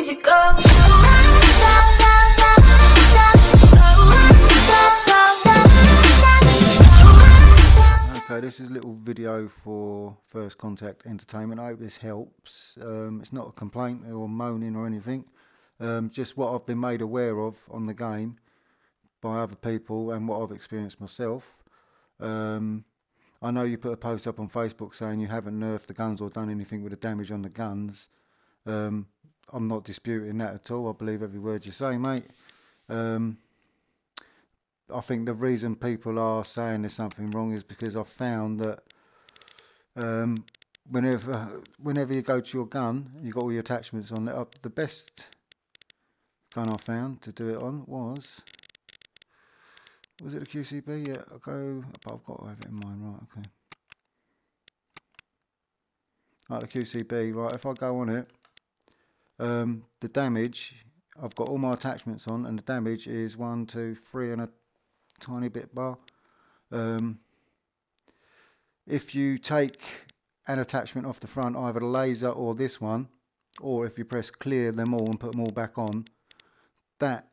easy go. Okay, this is a little video for First Contact Entertainment. I hope this helps. It's not a complaint or moaning or anything. Just what I've been made aware of on the game by other people and what I've experienced myself. I know you put a post up on Facebook saying you haven't nerfed the guns or done anything with the damage on the guns. I'm not disputing that at all. I believe every word you say, mate. I think the reason people are saying there's something wrong is because I've found that whenever you go to your gun, you've got all your attachments on it. The best gun I found to do it on was it the QCB? Yeah, but I've got to have it in mind, right? Okay. Right, the QCB, right? If I go on it, the damage, I've got all my attachments on, and the damage is 1, 2, 3, and a tiny bit bar. If you take an attachment off the front, either the laser or this one, or if you press clear them all and put them all back on, that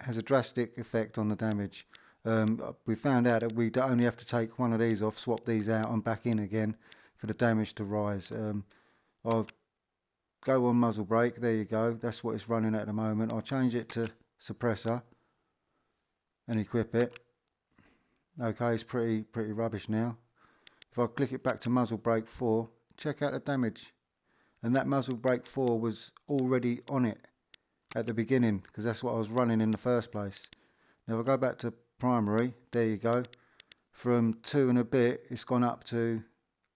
has a drastic effect on the damage. We found out that we only have to take one of these off, swap these out and back in again for the damage to rise. I'll go on muzzle brake, there you go, that's what it's running at the moment. I'll change it to suppressor and equip it. Okay, it's pretty rubbish now. If I click it back to muzzle brake 4, check out the damage, and that muzzle brake 4 was already on it at the beginning because that's what I was running in the first place. Now if I go back to primary, there you go, from 2 and a bit it's gone up to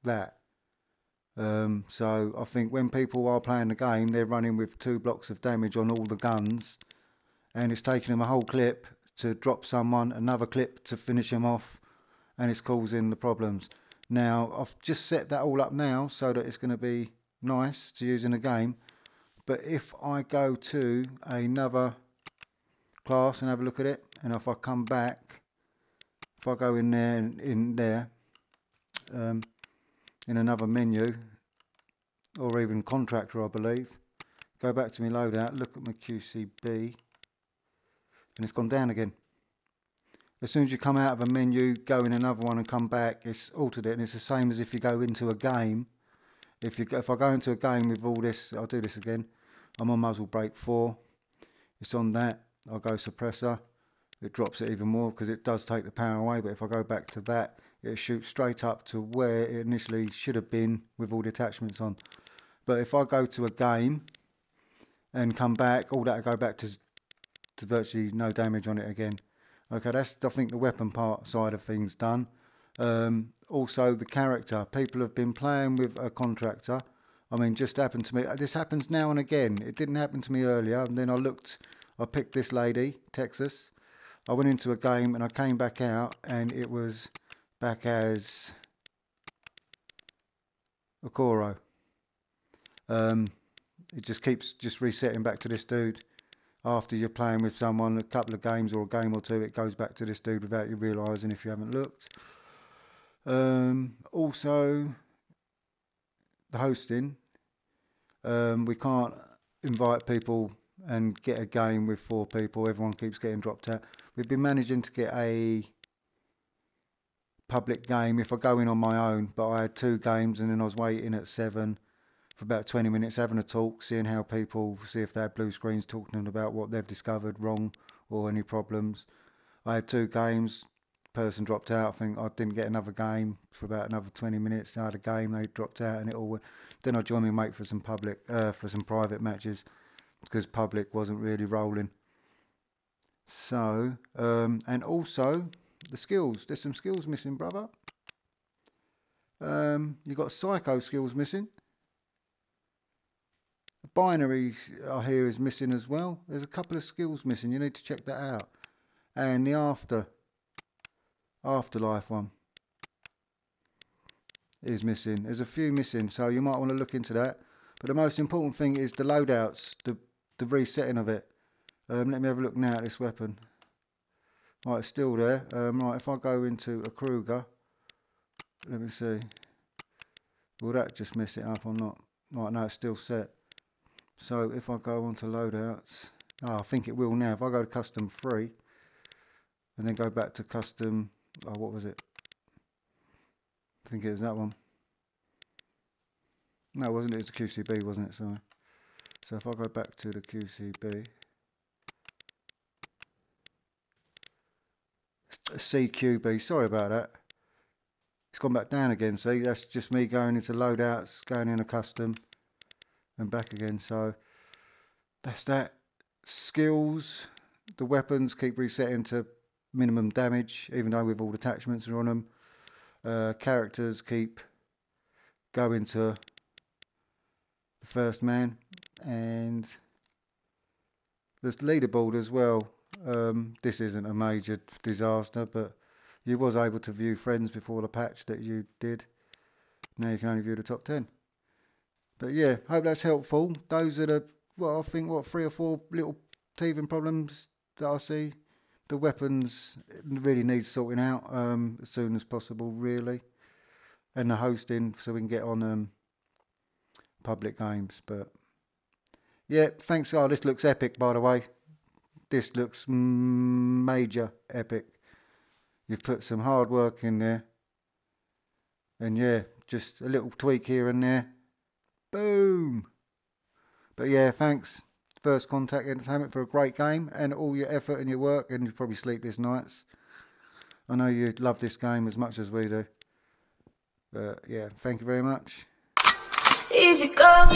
that. So I think when people are playing the game, they're running with 2 blocks of damage on all the guns, and it's taking them a whole clip to drop someone, another clip to finish them off, and it's causing the problems. Now I've just set that all up now so that it's going to be nice to use in the game, but if I go to another class and have a look at it, and if I come back, if I go in there and in there, in another menu, or even contractor I believe, go back to my loadout, look at my QCB, and it's gone down again. As soon as you come out of a menu, go in another one and come back, it's altered it, and it's the same as if you go into a game. If I go into a game with all this, I'll do this again, I'm on muzzle brake 4, it's on that, I'll go suppressor, it drops it even more because it does take the power away, but if I go back to that, it shoots straight up to where it initially should have been with all the attachments on. But if I go to a game and come back, all that will go back to virtually no damage on it again. Okay, that's, I think, the weapon part side of things done. Also the character, people have been playing with a contractor. I mean, just happened to me, this happens now and again, it didn't happen to me earlier, and then I picked this lady, Texas, I went into a game and I came back out and it was back as a Coro. It just keeps resetting back to this dude. After you're playing with someone a couple of games or a game or two, it goes back to this dude without you realising if you haven't looked. Also, the hosting. We can't invite people and get a game with 4 people. Everyone keeps getting dropped out. We've been managing to get a public game if I go in on my own, but I had 2 games and then I was waiting at 7 for about 20 minutes having a talk, seeing how people, see if they had blue screens, talking to them about what they've discovered wrong or any problems. I had 2 games, person dropped out, I think I didn't get another game for about another 20 minutes. I had a game, they dropped out, and it all went. Then I joined my mate for some private matches because public wasn't really rolling. So, and also the skills, there's some skills missing, brother. You got psycho skills missing. The binary I hear is missing as well. There's a couple of skills missing, you need to check that out. And the afterlife one is missing. There's a few missing, so you might want to look into that. But the most important thing is the loadouts, the resetting of it. Let me have a look now at this weapon. Right, it's still there. Right, if I go into a Kruger, let me see. Will that just mess it up or not? Right, no, it's still set. So if I go on to loadouts, I think it will now. If I go to custom 3 and then go back to custom, what was it? I think it was that one. No, wasn't it? It was QCB, wasn't it? Sorry. So if I go back to the QCB, CQB, sorry about that. It's gone back down again. See, that's just me going into loadouts, going in a custom and back again. So that's that. Skills, the weapons keep resetting to minimum damage, even though with all attachments are on them. Characters keep going to the first man, and the leaderboard as well. This isn't a major disaster, but you was able to view friends before the patch that you did. Now you can only view the top 10. But yeah, hope that's helpful. Those are the, I think 3 or 4 little teething problems that I see. The weapons really needs sorting out as soon as possible, really, and the hosting so we can get on public games. But yeah, thanks. Oh, this looks epic, by the way. This looks major epic. You've put some hard work in there, and yeah, just a little tweak here and there. Boom. But yeah, thanks First Contact Entertainment for a great game and all your effort and your work, and you probably sleepless nights. I know you love this game as much as we do. But yeah, thank you very much. Easy go.